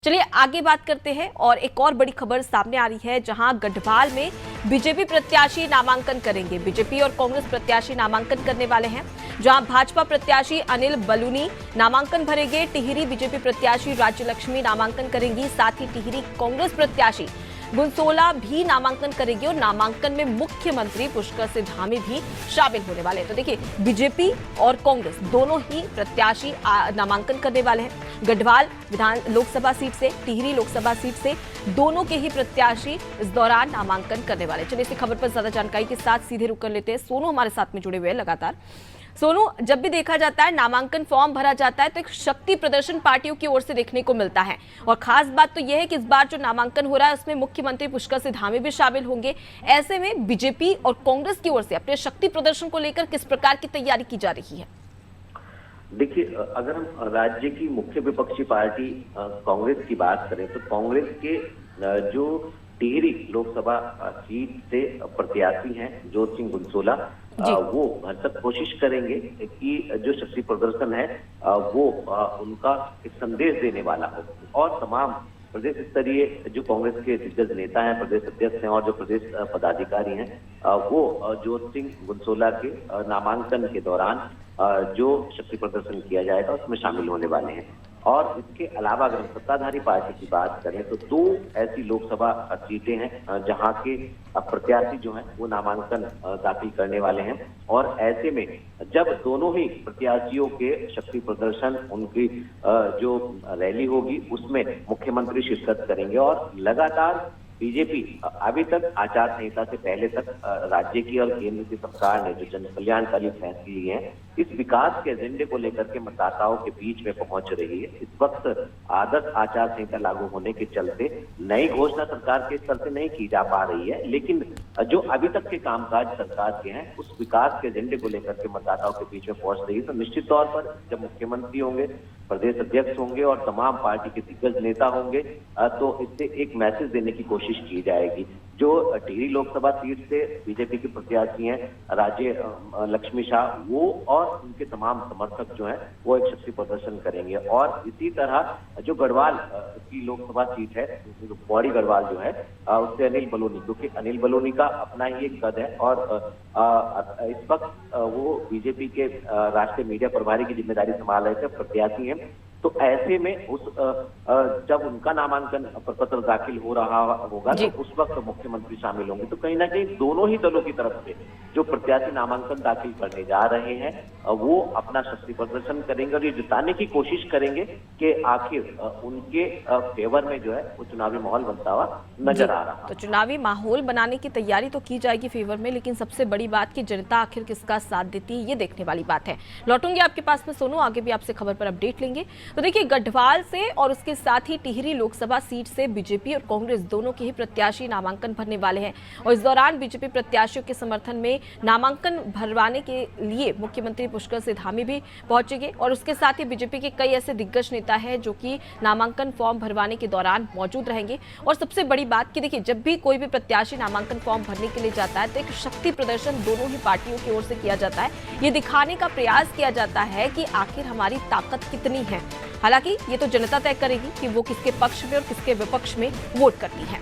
चलिए आगे बात करते हैं और एक और बड़ी खबर सामने आ रही है जहां गढ़वाल में बीजेपी प्रत्याशी नामांकन करेंगे। बीजेपी और कांग्रेस प्रत्याशी नामांकन करने वाले हैं, जहां भाजपा प्रत्याशी अनिल बलूनी नामांकन भरेंगे। टिहरी बीजेपी प्रत्याशी राज्यलक्ष्मी नामांकन करेंगी, साथ ही टिहरी कांग्रेस प्रत्याशी गुनसोला भी नामांकन करेगी और नामांकन में मुख्यमंत्री पुष्कर सिंह धामी भी शामिल होने वाले हैं। तो देखिए, बीजेपी और कांग्रेस दोनों ही प्रत्याशी नामांकन करने वाले हैं। गढ़वाल विधान लोकसभा सीट से, टिहरी लोकसभा सीट से दोनों के ही प्रत्याशी इस दौरान नामांकन करने वाले। चलिए इस खबर पर ज्यादा जानकारी के साथ सीधे रुक कर लेते हैं। सोनू हमारे साथ में जुड़े हुए हैं लगातार। सोनू, जब भी देखा जाता है नामांकन फॉर्म भरा जाता है तो एक शक्ति प्रदर्शन पार्टियों की ओर से देखने को मिलता है, और खास बात तो यह है कि इस बार जो नामांकन हो रहा है उसमें मुख्यमंत्री पुष्कर सिंह धामी भी शामिल होंगे। ऐसे में बीजेपी और कांग्रेस की ओर से अपने शक्ति प्रदर्शन को लेकर किस प्रकार की तैयारी की जा रही है? देखिए, अगर हम राज्य की मुख्य विपक्षी पार्टी कांग्रेस की बात करें तो कांग्रेस के जो टिहरी लोकसभा सीट से प्रत्याशी हैं जोत सिंह गुनसोला, वो भरसक कोशिश करेंगे कि जो शक्ति प्रदर्शन है वो उनका एक संदेश देने वाला हो, और तमाम प्रदेश स्तरीय जो कांग्रेस के दिग्गज नेता हैं, प्रदेश अध्यक्ष हैं और जो प्रदेश पदाधिकारी हैं, वो जोत सिंह गुनसोला के नामांकन के दौरान जो शक्ति प्रदर्शन किया जाएगा उसमें शामिल होने वाले हैं। और इसके अलावा अगर सत्ताधारी पार्टी की बात करें तो दो ऐसी लोकसभा सीटें हैं जहां के प्रत्याशी जो हैं वो नामांकन दाखिल करने वाले हैं, और ऐसे में जब दोनों ही प्रत्याशियों के शक्ति प्रदर्शन, उनकी जो रैली होगी उसमें मुख्यमंत्री शिरकत करेंगे। और लगातार बीजेपी अभी तक आचार संहिता से पहले तक राज्य की और केंद्र की सरकार ने जो जन कल्याणकारी फैसले लिए हैं, इस विकास के एजेंडे को लेकर के मतदाताओं के बीच में पहुंच रही है। इस वक्त आदर्श आचार संहिता लागू होने के चलते नई घोषणा सरकार के स्तर से नहीं की जा पा रही है, लेकिन जो अभी तक के कामकाज सरकार के हैं उस विकास के एजेंडे को लेकर के मतदाताओं के बीच में पहुंच रही है। तो निश्चित तौर पर जब मुख्यमंत्री होंगे, प्रदेश अध्यक्ष होंगे और तमाम पार्टी के दिग्गज नेता होंगे, तो इससे एक मैसेज देने की कोशिश की जाएगी। जो टिहरी लोकसभा सीट से बीजेपी के प्रत्याशी हैं राज्य लक्ष्मी शाह, वो और उनके तमाम समर्थक जो हैं वो एक शक्ति प्रदर्शन करेंगे। और इसी तरह जो गढ़वाल की लोकसभा सीट है, पौड़ी गढ़वाल जो है, उससे अनिल बलूनी, क्योंकि अनिल बलूनी का अपना ही एक कद है और इस वक्त वो बीजेपी के राष्ट्रीय मीडिया प्रभारी की जिम्मेदारी संभाल रहे थे, प्रत्याशी हैं। तो ऐसे में उस जब उनका नामांकन पत्र दाखिल हो रहा होगा तो उस वक्त मुख्यमंत्री शामिल होंगे। तो कहीं ना कहीं दोनों ही दलों की तरफ से जो प्रत्याशी नामांकन दाखिल करने जा रहे हैं वो अपना शक्ति प्रदर्शन करेंगे और ये जताने की कोशिश करेंगे कि आखिर उनके फेवर में जो है वो चुनावी माहौल बनता हुआ नजर आ रहा है। तो चुनावी माहौल बनाने की तैयारी तो की जाएगी फेवर में, लेकिन सबसे बड़ी बात की जनता आखिर किसका साथ देती है ये देखने वाली बात है। लौटूंगी आपके पास में सोनू, आगे भी आपसे खबर पर अपडेट लेंगे। तो देखिए, गढ़वाल से और उसके साथ ही टिहरी लोकसभा सीट से बीजेपी और कांग्रेस दोनों के ही प्रत्याशी नामांकन भरने वाले हैं, और इस दौरान बीजेपी प्रत्याशियों के समर्थन में नामांकन भरवाने के लिए मुख्यमंत्री पुष्कर सिंह धामी भी पहुंचेंगे, और उसके साथ ही बीजेपी के कई ऐसे दिग्गज नेता हैं जो कि नामांकन फॉर्म भरवाने के दौरान मौजूद रहेंगे। और सबसे बड़ी बात कि देखिए, जब भी कोई भी प्रत्याशी नामांकन फॉर्म भरने के लिए जाता है तो एक शक्ति प्रदर्शन दोनों ही पार्टियों की ओर से किया जाता है। ये दिखाने का प्रयास किया जाता है कि आखिर हमारी ताकत कितनी है। हालांकि ये तो जनता तय करेगी कि वो किसके पक्ष में और किसके विपक्ष में वोट करती है।